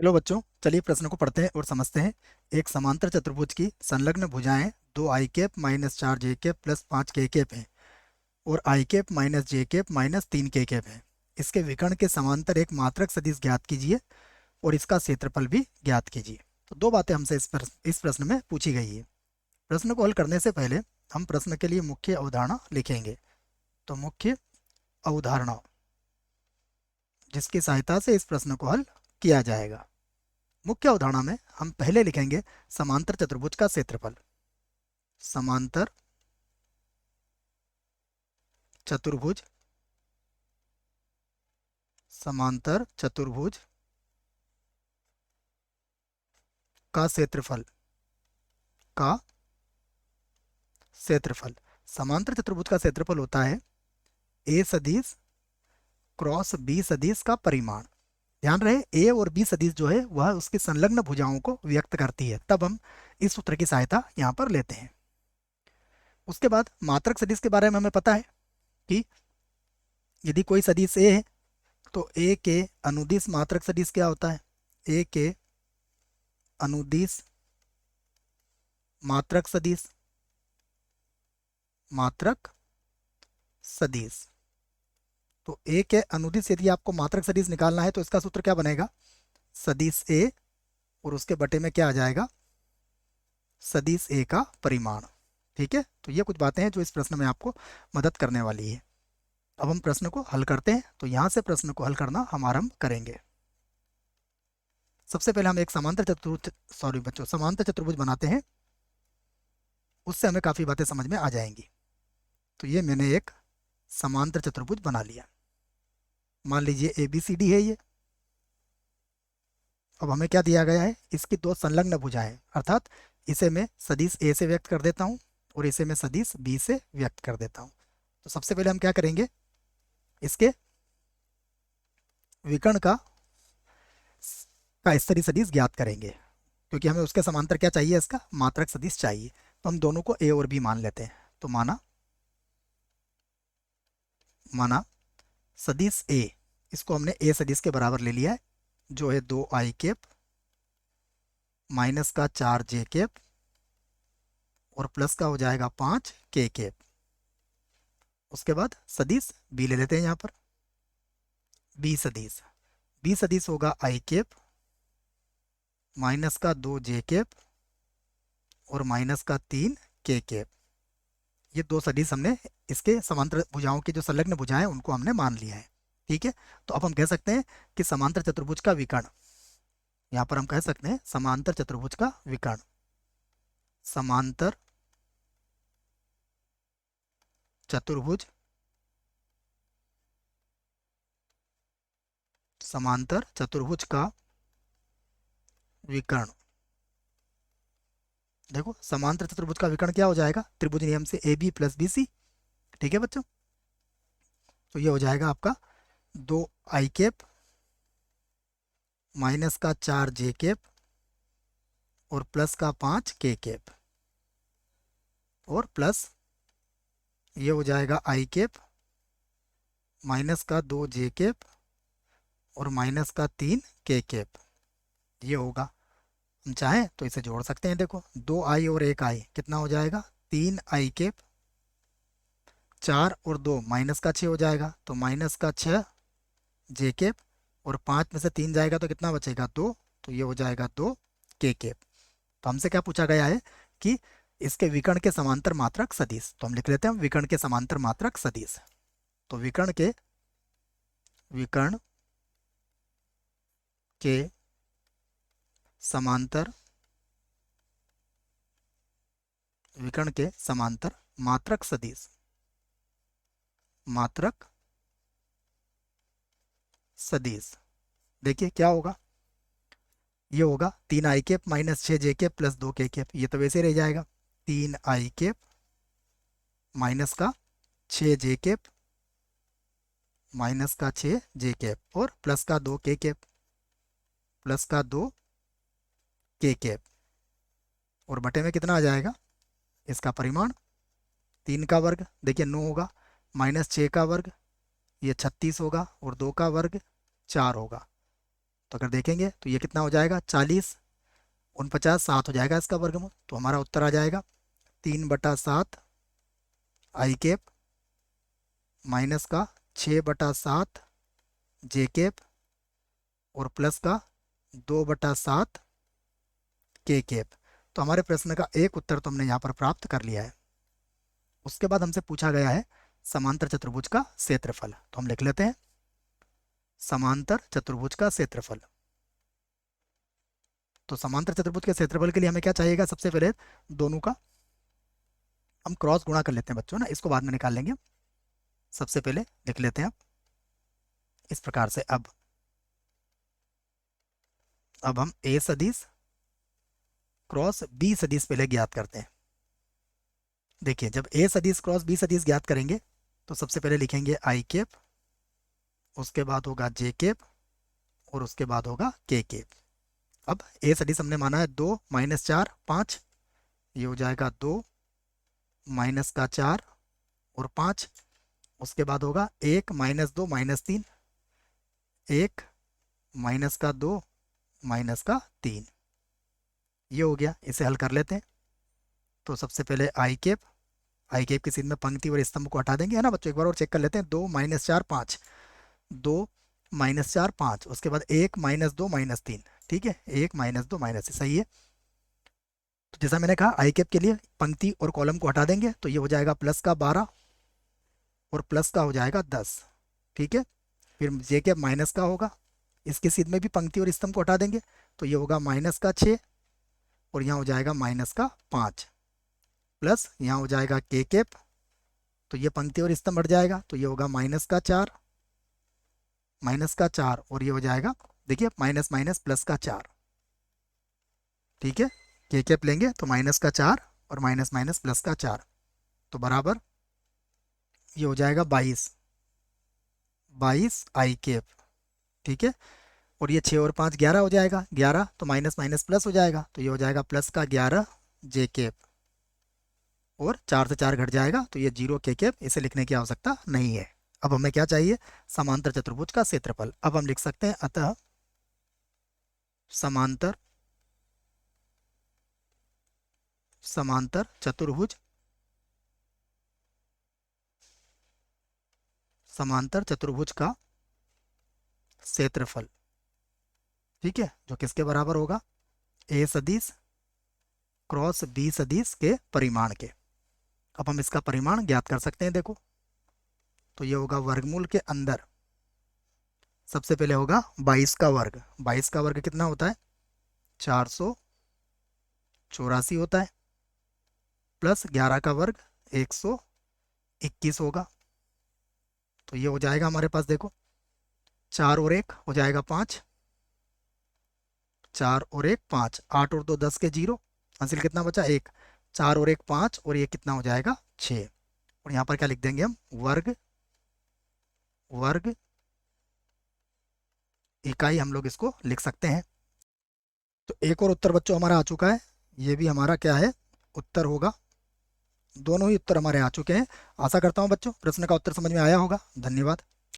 चलो बच्चों, चलिए प्रश्न को पढ़ते हैं और समझते हैं। एक समांतर चतुर्भुज की संलग्न भुजाएं 2 i minus 4j plus 5k हैं और i minus j minus 3k है। इसके विकर्ण के समांतर एक मात्रक सदिश ज्ञात कीजिए और इसका क्षेत्रफल भी ज्ञात कीजिए। तो दो बातें हमसे इस प्रश्न में पूछी गई है। प्रश्न को हल करने से पहले हम प्रश्न के लिए मुख्य अवधारणा लिखेंगे। तो मुख्य अवधारणा, जिसकी सहायता से इस प्रश्न को हल किया जाएगा। मुख्य अवधारणा में हम पहले लिखेंगे समांतर चतुर्भुज का क्षेत्रफल। समांतर चतुर्भुज, समांतर चतुर्भुज का क्षेत्रफल, का क्षेत्रफल। समांतर चतुर्भुज का क्षेत्रफल होता है ए सदिश क्रॉस बी सदिश का परिमाण। ध्यान रहे, ए और बी सदिश जो है वह उसकी संलग्न भुजाओं को व्यक्त करती है। तब हम इस सूत्र की सहायता यहाँ पर लेते हैं। उसके बाद मात्रक सदिश के बारे में हमें पता है कि यदि कोई सदिश ए है तो ए के अनुदिश मात्रक सदिश क्या होता है। ए के अनुदिश मात्रक सदिश, मात्रक सदिश। तो ए के अनुदिश यदि आपको मात्रक सदिश निकालना है तो इसका सूत्र क्या बनेगा, सदिश ए और उसके बटे में क्या आ जाएगा, सदिश ए का परिमाण। ठीक है, तो ये कुछ बातें हैं जो इस प्रश्न में आपको मदद करने वाली है। अब हम प्रश्न को हल करते हैं। तो यहां से प्रश्न को हल करना हम आरंभ करेंगे। सबसे पहले हम एक समांतर चतुर्भुज, सॉरी बच्चों, समांतर चतुर्भुज बनाते हैं। उससे हमें काफी बातें समझ में आ जाएंगी। तो ये मैंने एक समांतर चतुर्भुज बना लिया। मान लीजिए ए बी सी डी है ये। अब हमें क्या दिया गया है, इसकी दो संलग्न भुजाएं, अर्थात इसे मैं सदिश ए से व्यक्त कर देता हूं और इसे मैं सदिश बी से व्यक्त कर देता हूं। तो सबसे पहले हम क्या करेंगे, इसके विकर्ण का स्तरीय सदिश ज्ञात करेंगे, क्योंकि हमें उसके समांतर क्या चाहिए, इसका मात्रक सदिश चाहिए। तो हम दोनों को ए और बी मान लेते हैं। तो माना माना सदिश ए, इसको हमने ए सदिश के बराबर ले लिया है, जो है 2i माइनस का 4j और प्लस का हो जाएगा 5k। उसके बाद सदिश बी ले लेते हैं यहाँ पर। बी सदिश होगा i माइनस का 2j और माइनस का 3k। ये दो सदिश हमने इसके समांतर भुजाओं की जो संलग्न भुजाएं उनको हमने मान लिया है। ठीक है, तो अब हम कह सकते हैं कि समांतर चतुर्भुज का विकर्ण, यहाँ पर हम कह सकते हैं समांतर चतुर्भुज का विकर्ण, समांतर चतुर्भुज, समांतर चतुर्भुज का विकर्ण। देखो, समांतर चतुर्भुज का विकर्ण क्या हो जाएगा, त्रिभुज नियम से A B plus B C. ठीक है बच्चों, तो ये हो जाएगा आपका 2i माइनस का 4j और प्लस का 5k और प्लस ये हो जाएगा i माइनस का 2j और माइनस का 3k। ये होगा, हम चाहें तो इसे जोड़ सकते हैं। देखो, 2i और 1i कितना हो जाएगा, 3i, 4 और 2 माइनस का 6 हो जाएगा, तो माइनस का 6j और 5 में से 3 जाएगा तो कितना बचेगा, 2। तो ये हो जाएगा 2k। तो हमसे क्या पूछा गया है कि इसके विकर्ण के समांतर मात्रक सदिश। तो हम लिख लेते हैं विकर्ण के समांतर मात्रक सदिश। तो विकर्ण के समांतर, विकर्ण के समांतर मात्रक सदिश, मात्रक सदिश। देखिए क्या होगा, ये होगा 3i minus 6j plus 2k। ये तो वैसे रह जाएगा, 3i माइनस का 6j माइनस का 6j और प्लस का 2k, प्लस का 2k और बटे में कितना आ जाएगा, इसका परिमाण 3 का वर्ग, देखिए 9 होगा, माइनस 6 का वर्ग ये 36 होगा और 2 का वर्ग 4 होगा। तो अगर देखेंगे तो ये कितना हो जाएगा 40, 49, 7 हो जाएगा इसका वर्गमूल। तो हमारा उत्तर आ जाएगा 3/7 आई कैप माइनस का 6/7 जे कैप और प्लस का 2/7 के कैप। तो हमारे प्रश्न का एक उत्तर तो हमने यहाँ पर प्राप्त कर लिया है। उसके बाद हमसे पूछा गया है समांतर चतुर्भुज का क्षेत्रफल। तो हम लिख लेते हैं समांतर चतुर्भुज का क्षेत्रफल। तो समांतर चतुर्भुज के क्षेत्रफल के लिए हमें क्या चाहिएगा, सबसे पहले दोनों का हम क्रॉस गुणा कर लेते हैं बच्चों ना, इसको बाद में निकाल लेंगे। सबसे पहले लिख लेते हैं इस प्रकार से। अब हम ए सदिश क्रॉस बी सदिश पहले ज्ञात करते हैं। देखिए जब ए सदिश क्रॉस बी सदिश ज्ञात करेंगे तो सबसे पहले लिखेंगे आई कैप, उसके बाद होगा जे कैप और उसके बाद होगा के कैप। अब ए सदिश हमने माना है 2 - 4 5, ये हो जाएगा 2 माइनस का 4 और 5। उसके बाद होगा 1 - 2 - 3, 1 माइनस का 2 माइनस का 3, ये हो गया। इसे हल कर लेते हैं। तो सबसे पहले आई कैप की सीध में पंक्ति और स्तंभ को हटा देंगे, है ना बच्चों। एक बार और चेक कर लेते हैं। 2 - 4 5, 2 - 4 5, उसके बाद 1 - 2 - 3, ठीक है, 1 - 2 - सही है। तो जैसा मैंने कहा आई कैप के लिए पंक्ति और कॉलम को हटा देंगे तो ये हो जाएगा प्लस का 12 और प्लस का हो जाएगा 10, ठीक है। फिर जे कैप माइनस का होगा, इसके सीध में भी पंक्ति और स्तंभ को हटा देंगे तो ये होगा माइनस का 6 और यहाँ हो जाएगा माइनस का 5, प्लस यहाँ हो जाएगा के कैप, तो ये पंक्ति और स्तंभ हट जाएगा तो ये होगा माइनस का 4, और ये हो जाएगा देखिए माइनस माइनस प्लस का 4, ठीक है। के कैप लेंगे तो माइनस का 4 और माइनस माइनस प्लस का 4, तो बराबर ये हो जाएगा 22 आई कैप, ठीक है। और ये 6 और 5 11 हो जाएगा, 11 तो माइनस माइनस प्लस हो जाएगा तो ये हो जाएगा प्लस का 11 जे कैप और 4 से 4 घट जाएगा तो ये 0 के कैप। इसे लिखने की आवश्यकता नहीं है। अब हमें क्या चाहिए, समांतर चतुर्भुज का क्षेत्रफल। अब हम लिख सकते हैं अतः समांतर चतुर्भुज का क्षेत्रफल, ठीक है, जो किसके बराबर होगा, ए सदिश क्रॉस बी सदिश के परिमाण के। अब हम इसका परिमाण ज्ञात कर सकते हैं। देखो तो ये होगा वर्गमूल के अंदर सबसे पहले होगा 22 का वर्ग। 22 का वर्ग कितना होता है, 484 होता है, प्लस 11 का वर्ग 121 होगा। तो ये हो जाएगा हमारे पास, देखो 4 और 1 हो जाएगा 5, 4 और 1 5, 8 और 2 10 के 0, हासिल कितना बचा 1, 4 और 1 5 और ये कितना हो जाएगा 6। और यहाँ पर क्या लिख देंगे हम, वर्ग इकाई हम लोग इसको लिख सकते हैं। तो एक और उत्तर बच्चों हमारा आ चुका है, ये भी हमारा क्या है उत्तर होगा। दोनों ही उत्तर हमारे आ चुके हैं। आशा करता हूँ बच्चों प्रश्न का उत्तर समझ में आया होगा। धन्यवाद।